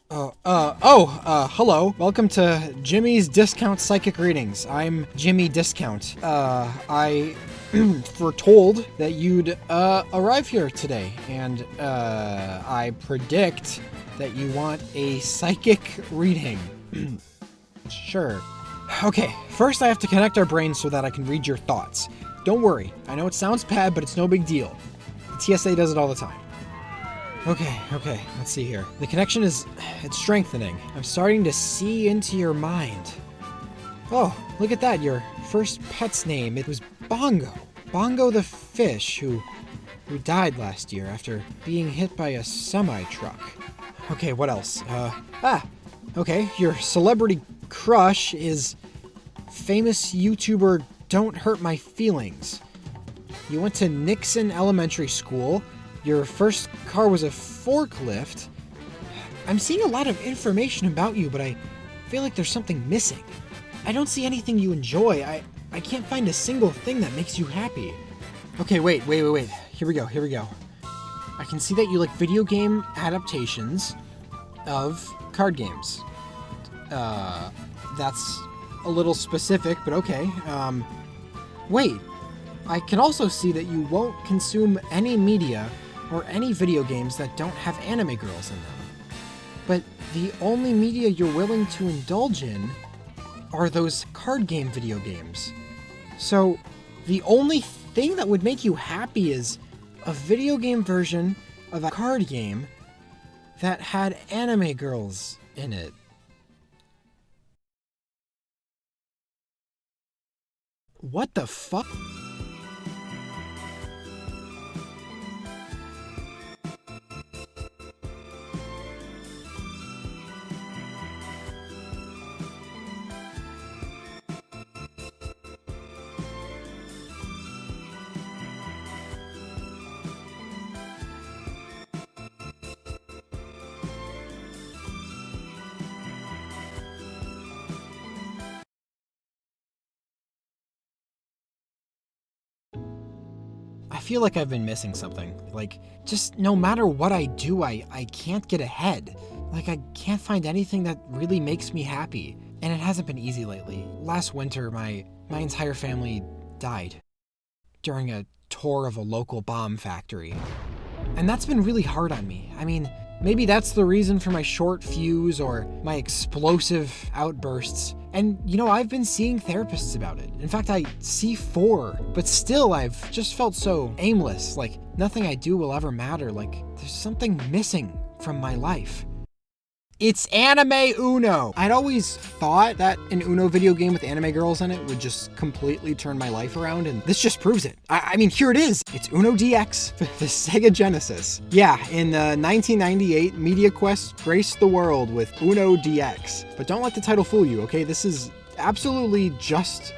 Hello. Welcome to Jimmy's Discount Psychic Readings. I'm Jimmy Discount. I foretold that you'd, arrive here today, and, I predict that you want a psychic reading. Sure. Okay, first I have to connect our brains so that I can read your thoughts. Don't worry, I know it sounds bad, but it's no big deal. The TSA does it all the time. Okay, let's see here. The connection it's strengthening. I'm starting to see into your mind. Oh, look at that, your first pet's name. It was Bongo. Bongo the fish, who died last year after being hit by a semi-truck. Okay, what else? Okay, your celebrity crush is famous YouTuber Don't Hurt My Feelings. You went to Nixon Elementary School. Your first car was a forklift. I'm seeing a lot of information about you, but I feel like there's something missing. I don't see anything you enjoy. I can't find a single thing that makes you happy. Okay, wait. Here we go. I can see that you like video game adaptations of card games. That's a little specific, but okay. Wait. I can also see that you won't consume any media or any video games that don't have anime girls in them. But the only media you're willing to indulge in are those card game video games. So the only thing that would make you happy is a video game version of a card game that had anime girls in it. What the fuck? I feel like I've been missing something. Like, just no matter what I do, I can't get ahead. Like, I can't find anything that really makes me happy. And it hasn't been easy lately. Last winter, my entire family died during a tour of a local bomb factory. And that's been really hard on me. I mean, maybe that's the reason for my short fuse or my explosive outbursts. And, I've been seeing therapists about it. In fact, I see 4, but still I've just felt so aimless, like nothing I do will ever matter, like there's something missing from my life. It's Anime Uno! I'd always thought that an Uno video game with anime girls in it would just completely turn my life around, and this just proves it. I mean, here it is! It's Uno DX for the Sega Genesis. Yeah, in 1998, MediaQuest graced the world with Uno DX. But don't let the title fool you, okay? This is absolutely just...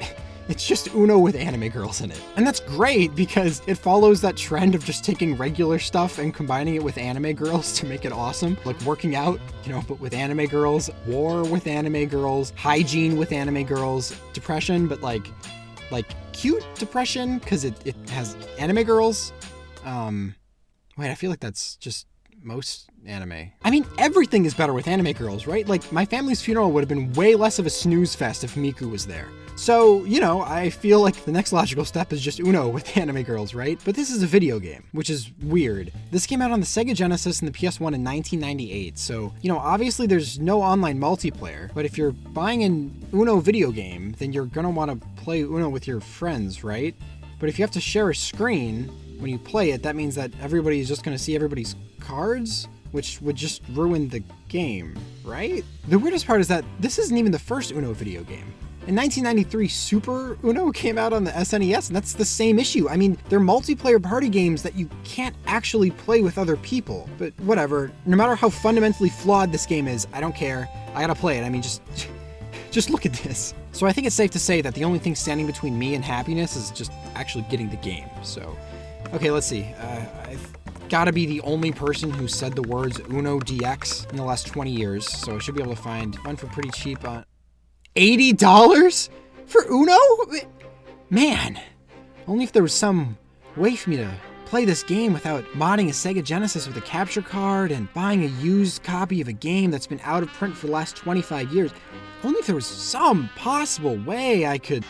It's just Uno with anime girls in it. And that's great because it follows that trend of just taking regular stuff and combining it with anime girls to make it awesome. Like working out, but with anime girls, war with anime girls, hygiene with anime girls, depression, but like cute depression because it has anime girls. Wait, I feel like that's just most anime. I mean, everything is better with anime girls, right? Like, my family's funeral would have been way less of a snooze fest if Miku was there. So, I feel like the next logical step is just Uno with anime girls, right? But this is a video game, which is weird. This came out on the Sega Genesis and the PS1 in 1998, so, obviously there's no online multiplayer, but if you're buying an Uno video game, then you're gonna want to play Uno with your friends, right? But if you have to share a screen when you play it, that means that everybody's just gonna see everybody's cards, which would just ruin the game, right? The weirdest part is that this isn't even the first Uno video game. In 1993, Super Uno came out on the SNES, and that's the same issue. I mean, they're multiplayer party games that you can't actually play with other people. But whatever, no matter how fundamentally flawed this game is, I don't care. I gotta play it. I mean, just look at this. So I think it's safe to say that the only thing standing between me and happiness is just actually getting the game. So, okay, let's see. I've gotta be the only person who said the words Uno DX in the last 20 years, so I should be able to find one for pretty cheap on $80 for Uno? Man, only if there was some way for me to play this game without modding a Sega Genesis with a capture card and buying a used copy of a game that's been out of print for the last 25 years. Only if there was some possible way I could...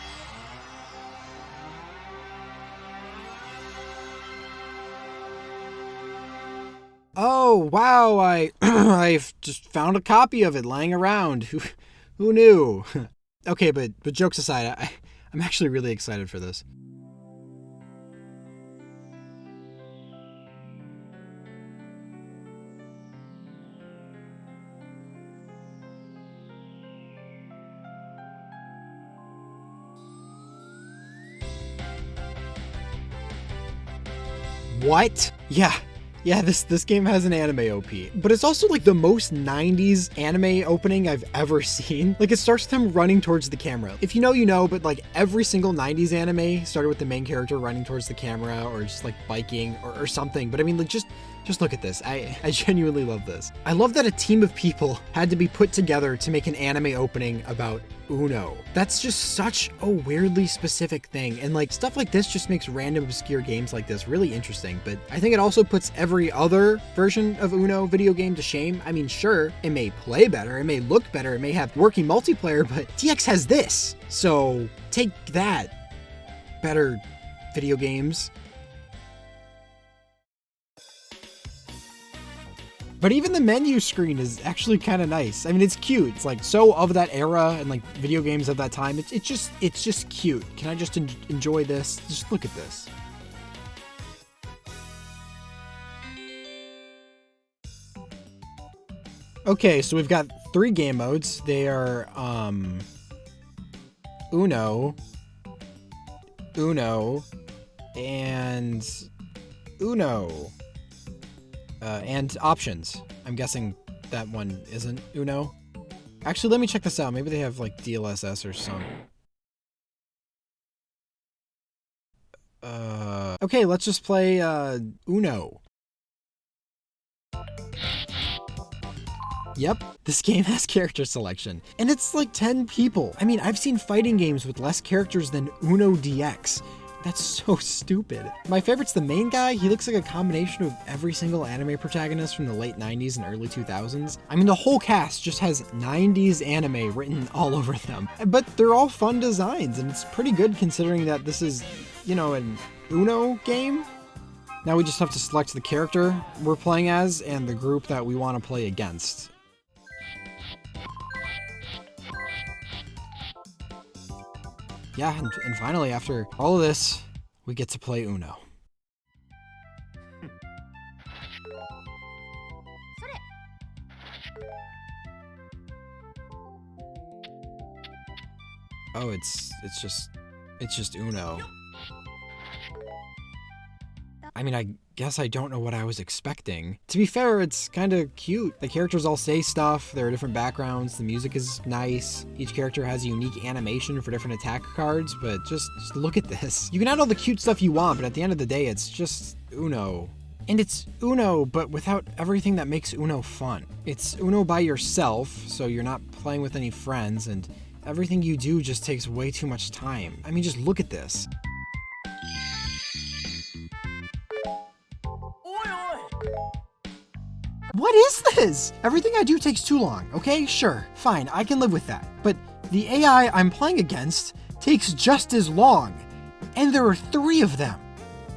Oh, wow, I've just found a copy of it lying around. Who knew? Okay, but jokes aside, I'm actually really excited for this. What? Yeah, this game has an anime OP, but it's also like the most 90s anime opening I've ever seen. Like, it starts with him running towards the camera. If you know, you know, but like every single 90s anime started with the main character running towards the camera or just like biking or something. But I mean, like, just look at this. I genuinely love this. I love that a team of people had to be put together to make an anime opening about Uno. That's just such a weirdly specific thing. And like stuff like this just makes random obscure games like this really interesting. But I think it also puts every other version of Uno video game to shame. I mean, sure, it may play better, it may look better, it may have working multiplayer, but DX has this. So take that, better video games. But even the menu screen is actually kind of nice. I mean, it's cute. It's like so of that era and like video games of that time. It's just cute. Can I just enjoy this? Just look at this. Okay, so we've got 3 game modes. They are Uno, and Uno. And options. I'm guessing that one isn't Uno. Actually, let me check this out. Maybe they have like DLSS or some. Okay, let's just play Uno. Yep, this game has character selection. And it's like 10 people. I mean, I've seen fighting games with less characters than Uno DX. That's so stupid. My favorite's the main guy. He looks like a combination of every single anime protagonist from the late 90s and early 2000s. I mean, the whole cast just has 90s anime written all over them. But they're all fun designs, and it's pretty good considering that this is, you know, an Uno game. Now we just have to select the character we're playing as and the group that we want to play against. Yeah, and finally, after all of this, we get to play Uno. Oh, it's just Uno. I mean, I guess I don't know what I was expecting. To be fair, it's kind of cute. The characters all say stuff, there are different backgrounds, the music is nice. Each character has a unique animation for different attack cards, but just look at this. You can add all the cute stuff you want, but at the end of the day, it's just Uno. And it's Uno, but without everything that makes Uno fun. It's Uno by yourself, so you're not playing with any friends, and everything you do just takes way too much time. I mean, just look at this. What is this? Everything I do takes too long, okay? Sure, fine, I can live with that. But the AI I'm playing against takes just as long. And there are 3 of them.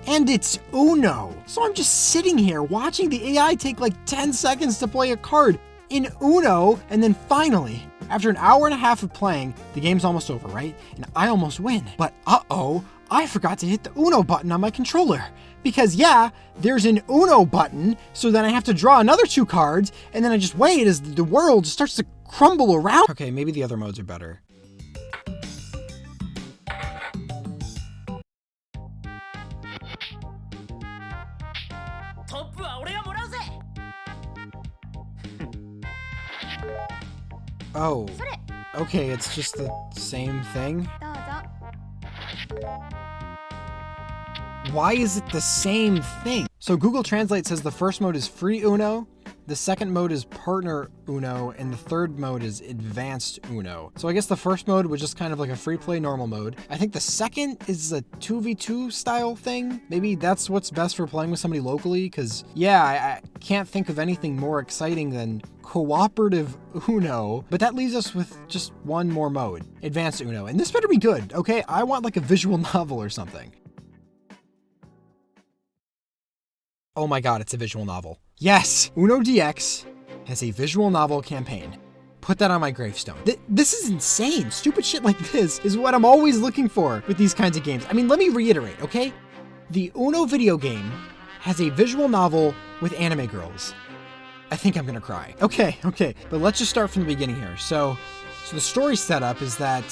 And it's Uno. So I'm just sitting here watching the AI take like 10 seconds to play a card in Uno, and then finally, after an hour and a half of playing, the game's almost over, right? And I almost win. But uh-oh, I forgot to hit the Uno button on my controller. Because yeah, there's an Uno button, so then I have to draw another 2 cards, and then I just wait as the world starts to crumble around. Okay, maybe the other modes are better. Oh, okay, it's just the same thing? Why is it the same thing? So Google Translate says the first mode is free Uno, The second mode is partner Uno, and the third mode is advanced Uno. So I guess the first mode was just kind of like a free play normal mode. I think the second is a 2v2 style thing. Maybe that's what's best for playing with somebody locally, because yeah, I can't think of anything more exciting than cooperative Uno, but that leaves us with just one more mode, advanced Uno, and this better be good, okay? I want like a visual novel or something. Oh my god, it's a visual novel. Yes! Uno DX has a visual novel campaign. Put that on my gravestone. This is insane. Stupid shit like this is what I'm always looking for with these kinds of games. I mean, let me reiterate, okay? The Uno video game has a visual novel with anime girls. I think I'm gonna cry. Okay, but let's just start from the beginning here. So the story setup is that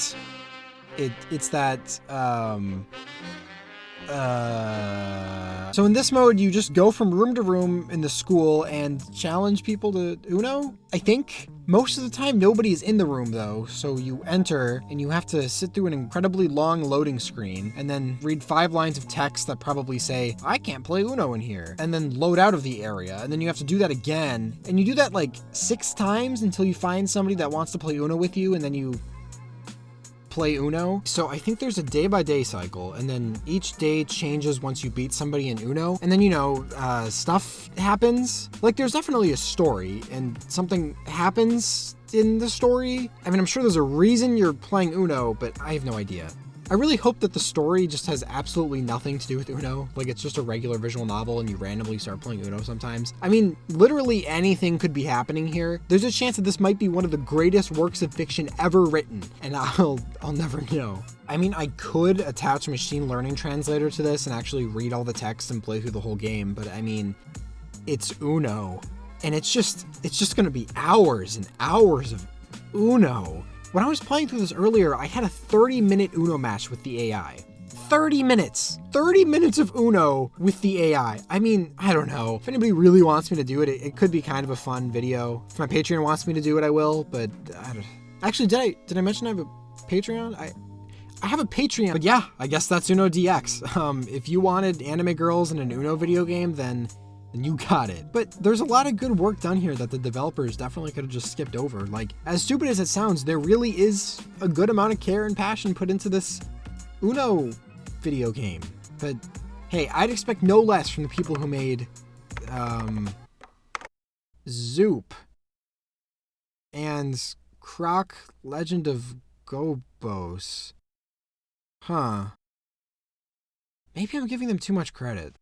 so in this mode, you just go from room to room in the school and challenge people to Uno, I think. Most of the time, nobody is in the room though, so you enter and you have to sit through an incredibly long loading screen and then read 5 lines of text that probably say, I can't play Uno in here, and then load out of the area, and then you have to do that again. And you do that like 6 times until you find somebody that wants to play Uno with you, and then you play Uno. So I think there's a day-by-day cycle, and then each day changes once you beat somebody in Uno, and then, you know, stuff happens. Like, there's definitely a story, and something happens in the story. I mean, I'm sure there's a reason you're playing Uno, but I have no idea. I really hope that the story just has absolutely nothing to do with Uno. Like, it's just a regular visual novel and you randomly start playing Uno sometimes. I mean, literally anything could be happening here. There's a chance that this might be one of the greatest works of fiction ever written, and I'll never know. I mean, I could attach a machine learning translator to this and actually read all the text and play through the whole game, but I mean, it's Uno. And it's just gonna be hours and hours of Uno. When I was playing through this earlier, I had a 30-minute Uno match with the AI. 30 minutes! 30 minutes of Uno with the AI. I mean, I don't know. If anybody really wants me to do it, it could be kind of a fun video. If my Patreon wants me to do it, I will, but I don't... Actually, did I mention I have a Patreon? I have a Patreon, but yeah, I guess that's Uno DX. If you wanted anime girls in an Uno video game, then you got it. But there's a lot of good work done here that the developers definitely could have just skipped over. Like, as stupid as it sounds, there really is a good amount of care and passion put into this Uno video game. But hey, I'd expect no less from the people who made Zoop and Croc Legend of Gobos. Huh. Maybe I'm giving them too much credit.